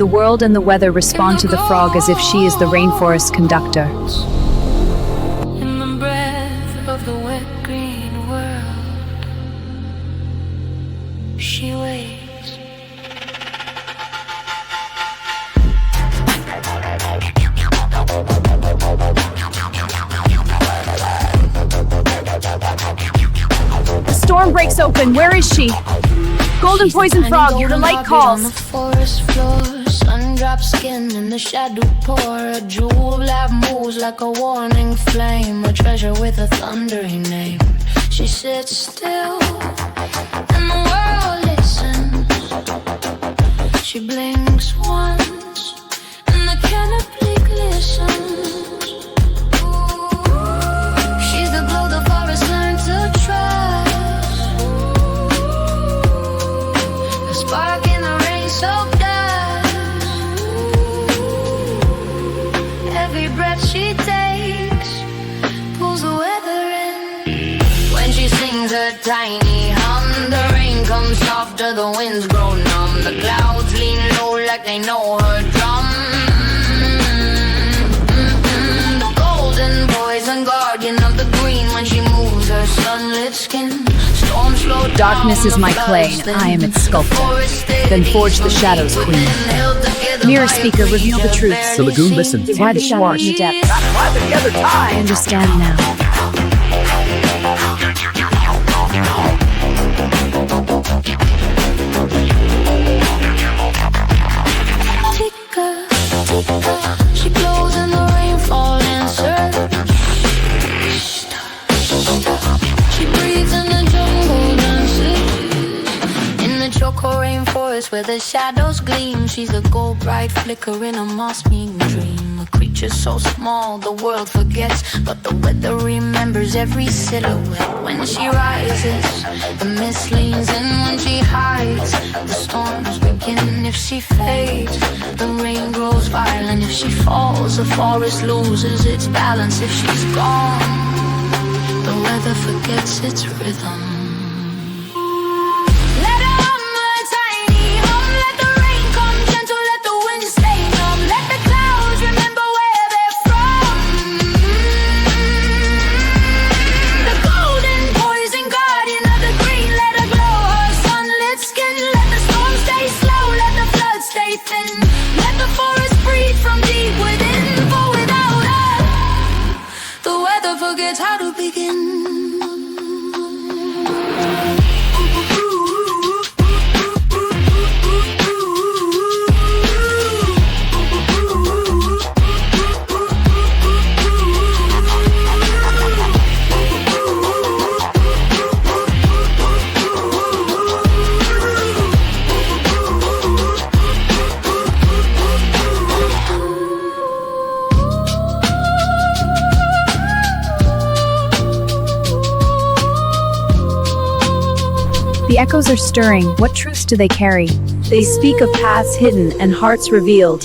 The world and the weather respond to the frog as if she is the rainforest conductor. In the breath of the wet green world, she waits. The storm breaks open. Where is she? Golden poison frog, your light calls. On the forest floor, sun drops skin in the shadow pour. A jewel that moves like a warning flame, a treasure with a thundering name. She sits still, and the world listens. She blinks once, and the canopy glistens. She's the glow the forest learned to trust. A spark in the rain soaked dust. Every breath she takes pulls the weather in. When she sings her tiny hum, the rain comes softer, the winds grow numb. The clouds lean low like they know her drum. The golden poison guardian of the green, when she moves her sunlit skin. Storm slow down, Darkness is my clay, and I am its sculptor. Then forge the shadows, queen. Mirror speaker, reveal the truths. The lagoon listens. Why the shadow in the depths? I understand now. Tika, tika, she glows in the rainfall answer. She breathes in the jungle dances. In the choco rainforest where the shadows gleam, she's a gold bright flicker in a moss-being dream. A creature so small the world forgets, but the weather remembers every silhouette. When she rises, the mist leans in. When she hides, the storms begin. If she fades, the rain grows violent. If she falls, the forest loses its balance. If she's gone, the weather forgets its rhythm. Let her hum a tiny hum. Let the rain come gentle. Let the wind stay numb. Let the clouds remember where they're from. The golden poison guardian of the green, let her glow her sunlit skin. Let the storm stay slow. Let the flood stay thin. Let the forest breathe from deep within. For without her, the weather forgets how to begin. The echoes are stirring. What truths do they carry? They speak of paths hidden and hearts revealed.